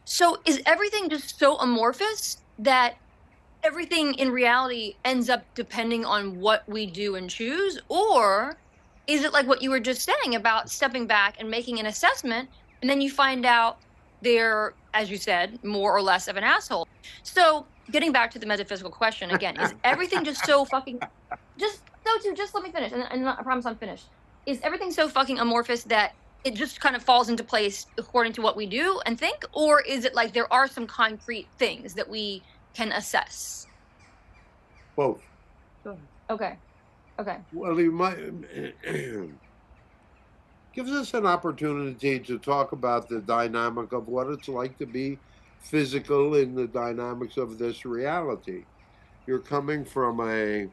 So is everything just so amorphous that everything in reality ends up depending on what we do and choose? Or is it like what you were just saying about stepping back and making an assessment, and then you find out they're, as you said, more or less of an asshole? So getting back to the metaphysical question again, is everything just so fucking just so to just let me finish, and I promise I'm finished. Is everything so fucking amorphous that it just kind of falls into place according to what we do and think, or is it like there are some concrete things that we can assess? Both. Okay. Okay. Well, you might gives us an opportunity to talk about the dynamic of what it's like to be physical in the dynamics of this reality. You're coming from a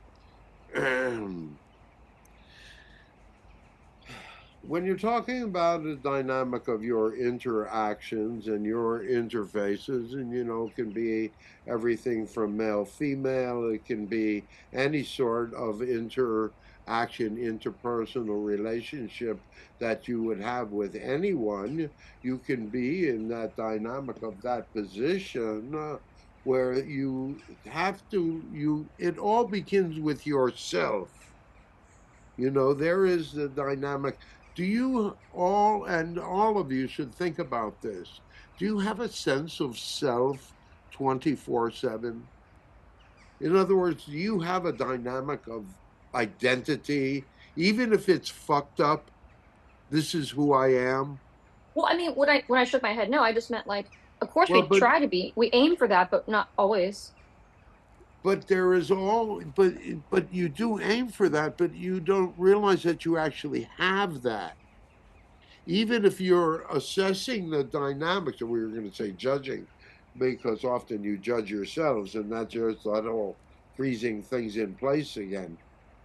when you're talking about the dynamic of your interactions and your interfaces, and it can be everything from male, female, it can be any sort of interaction, interpersonal relationship that you would have with anyone, you can be in that dynamic of that position. Where you have to, it all begins with yourself. There is the dynamic. Do you all, and all of you should think about this, do you have a sense of self 24/7? In other words, do you have a dynamic of identity, even if it's fucked up? This is who I am. Well, I mean, when I shook my head, no, I just meant like, of course Well, we but try to be, we aim for that, but not always. there is all, but you do aim for that, but you don't realize that you actually have that. Even if you're assessing the dynamics, and we were going to say judging, because often you judge yourselves, and that's just that whole freezing things in place again.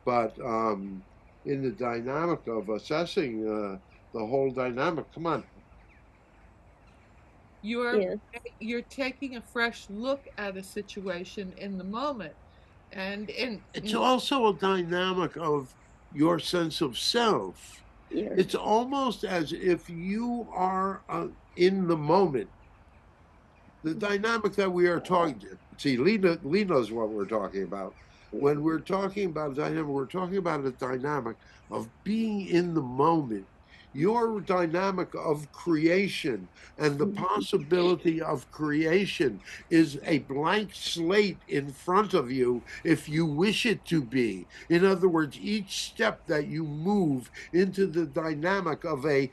But in the dynamic of assessing the whole dynamic, come on. You're Yeah. you're taking a fresh look at a situation in the moment, and in It's also a dynamic of your sense of self. Yeah. It's almost as if you are in the moment. The dynamic that we are talking to. See, Lee knows what we're talking about. When we're talking about dynamic, we're talking about a dynamic of being in the moment. Your dynamic of creation and the possibility of creation is a blank slate in front of you if you wish it to be. In other words, each step that you move into the dynamic of the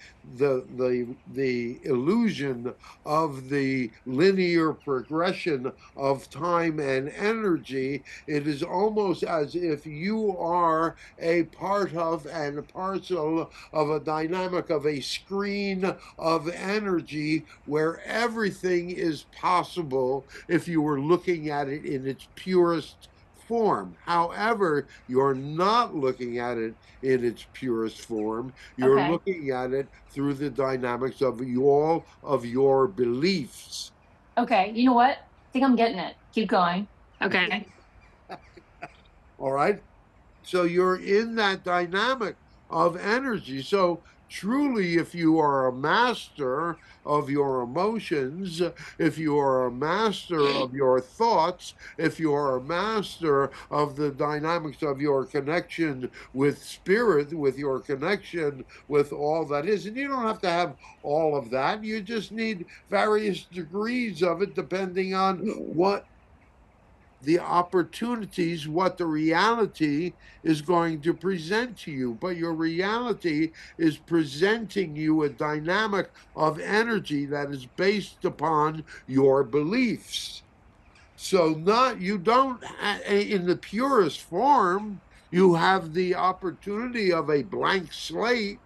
illusion of the linear progression of time and energy, it is almost as if you are a part of and a parcel of a dynamic of a screen of energy where everything is possible if you were looking at it in its purest form. However, you're not looking at it in its purest form. You're Okay. looking at it through the dynamics of all of your beliefs. Okay. You know what? I think I'm getting it. Keep going. Okay. All right. So you're in that dynamic of energy. So truly, if you are a master of your emotions, if you are a master of your thoughts, if you are a master of the dynamics of your connection with spirit, with your connection with all that is, and you don't have to have all of that, you just need various degrees of it depending on what the opportunities, what the reality is going to present to you. But your reality is presenting you a dynamic of energy that is based upon your beliefs. So, not you don't, in the purest form, you have the opportunity of a blank slate,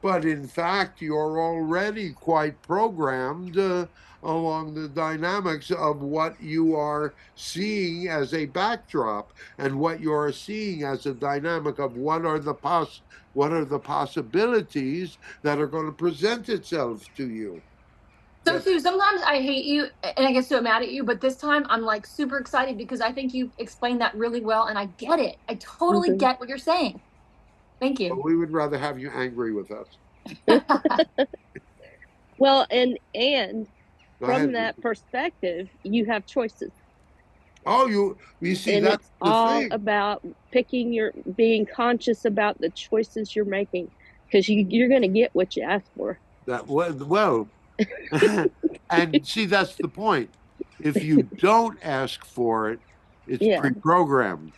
but in fact, you're already quite programmed along the dynamics of what you are seeing as a backdrop and what you are seeing as a dynamic of what are the possibilities that are going to present itself to you. So That's Sue, sometimes I hate you and I get so mad at you, but this time I'm like super excited because I think you explained that really well and I get it. I totally get what you're saying. Thank But you. we would rather have you angry with us. Well, and Go from ahead. that perspective, you have choices. Oh, you see, And that's it's the all thing. about being conscious about the choices you're making, because you're going to get what you ask for. That well, and that's the point. If you don't ask for it, it's Yeah. pre-programmed.